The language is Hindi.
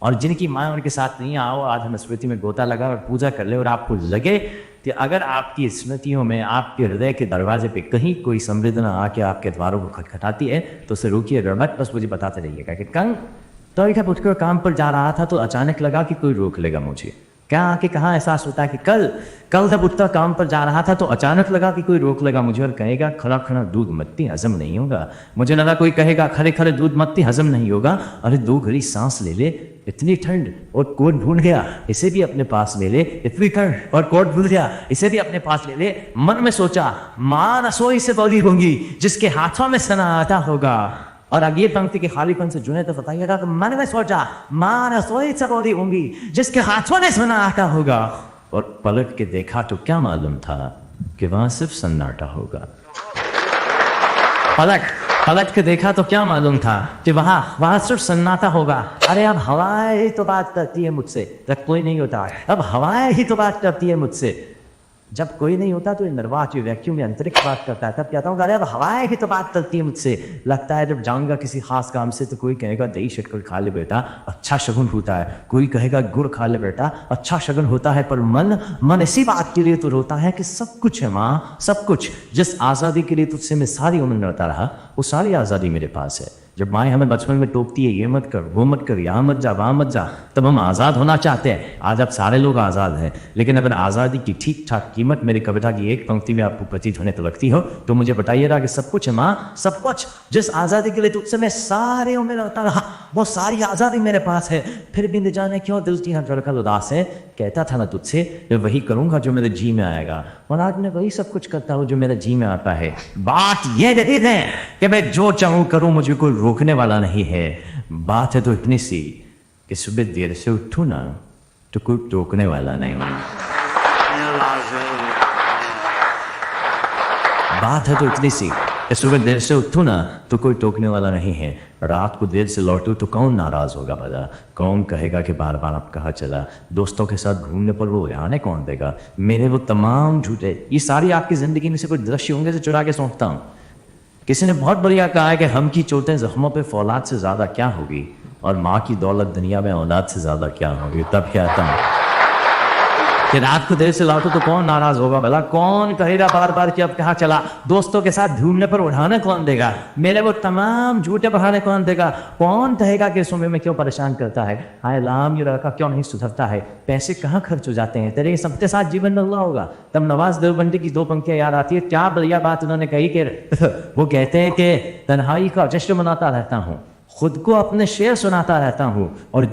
और जिनकी माँ उनके साथ नहीं, आओ आज हम स्मृति में गोता लगा और पूजा कर ले। और आपको लगे कि अगर आपकी स्मृतियों में आपके हृदय के दरवाजे पे कहीं कोई संवेदना आके आपके द्वारों को खटखटाती है तो उसे रोकिए मत, बस मुझे बताते रहिएगा कि कल तो एक उठकर काम पर जा रहा था तो अचानक लगा कि कोई रोक लेगा मुझे। क्या आके कहाँ एहसास होता है कि कल जब उठकर काम पर जा रहा था तो अचानक लगा कि कोई रोक लेगा मुझे और कहेगा खड़ा खड़ा दूध मत्ती हजम नहीं होगा। मुझे लगा कोई कहेगा खड़े खड़े दूध मत्ती हजम नहीं होगा। अरे 2 घड़ी सांस ले ले, इतनी ठंड और कोट भूल गया, इसे भी अपने पास ले ले, इतनी ठंड और कोट भूल गया, इसे भी अपने पास ले ले। मन में सोचा माँ रसोई से बोली होंगी जिसके हाथों में सना आता होगा। और अगली पंक्ति के खालीपन से जुड़े तो बताइएगा कि मन में सोचा माँ रसोई से बोली होंगी जिसके हाथों में सना आता होगा। और पलट के देखा तो क्या मालूम था कि वहां सिर्फ सन्नाटा होगा। पलट के देखा तो क्या मालूम था कि वहां सिर्फ सन्नाटा होगा। अरे अब हवाएं ही तो बात करती है मुझसे, जब कोई नहीं होता। अब हवाएं ही तो बात करती है मुझसे, जब कोई नहीं होता तो निर्वात वैक्यूम में अंतरिक्ष बात करता है। तब कहता हूँ अरे अब हवाएं ही तो बात करती है मुझसे। लगता है जब जाऊंगा किसी खास काम से तो कोई कहेगा दही शक्कर खा ले बेटा, अच्छा शगुन होता है। कोई कहेगा गुड़ खा ले बेटा, अच्छा शगुन होता है। पर मन इसी बात के लिए तो रोता है कि सब कुछ है माँ, सब कुछ। जिस आज़ादी के लिए तुझसे मैं सारी उम्र लड़ता रहा वो सारी आज़ादी मेरे पास है। जब माएँ हमें बचपन में टोकती है ये मत कर, वो मत कर, यहाँ मत जा, वहाँ मत जा, तब हम आज़ाद होना चाहते हैं। आज अब सारे लोग आज़ाद हैं, लेकिन अगर आज़ादी की ठीक ठाक कीमत मेरी कविता की एक पंक्ति में आपको प्रतीत होने तो लगती हो तो मुझे बताइएगा कि सब कुछ है माँ, सब कुछ। जिस आज़ादी के लिए तुझसे मैं सारे उम्र लड़ता रहा वो सारी आज़ादी मेरे पास है। फिर भी न जाने क्यों दिल की हर धड़कन उदास है। कहता था ना तुझसे मैं वही करूँगा जो मेरे जी में आएगा, और आज मैं वही सब कुछ करता हूँ जो मेरे जी में आता है। बात ये नहीं है कि मैं जो चाहूँ करूँ, मुझे कोई रोकने वाला नहीं है। बात है तो इतनी सी कि सुबह देर से उठूँ ना तो कोई टोकने वाला नहीं। बात है तो इतनी सी कि सुबह देर से उठूँ ना तो कोई टोकने वाला नहीं है। रात को देर से लौटूँ तो कौन नाराज होगा भला, कौन कहेगा कि बार बार आप कहाँ चला। दोस्तों के साथ घूमने पर वो बहाने कौन देगा। मेरे वो तमाम झूठे, ये सारी आपकी जिंदगी में से कोई दृश्य होंगे जो चुरा के सौंपता हूँ। किसी ने बहुत बढ़िया कहा है कि हम की चोटें जख्मों पे फौलाद से ज़्यादा क्या होगी, और माँ की दौलत दुनिया में औलाद से ज़्यादा क्या होगी। तब कहता हूँ कि रात को देर से लौटो तो कौन नाराज होगा भला, कौन कहेगा बार बार कि अब कहाँ चला। दोस्तों के साथ ढूंढने पर उठाने कौन देगा, मेरे वो तमाम झूठे बहाने कौन देगा। कौन कहेगा कि सुबह में क्यों परेशान करता है, हाय राम ये लड़का क्यों नहीं सुधरता है, पैसे कहाँ खर्च हो जाते हैं, तेरे सबके साथ जीवन में हुआ होगा। तब नवाज देवबंदी की 2 पंक्तियां याद आती है। क्या बढ़िया बात उन्होंने कही कि वो कहते हैं कि तन्हाई का जश्न मनाता रहता हूँ, खुद को अपने शेर सुनाता रहता हूँ, और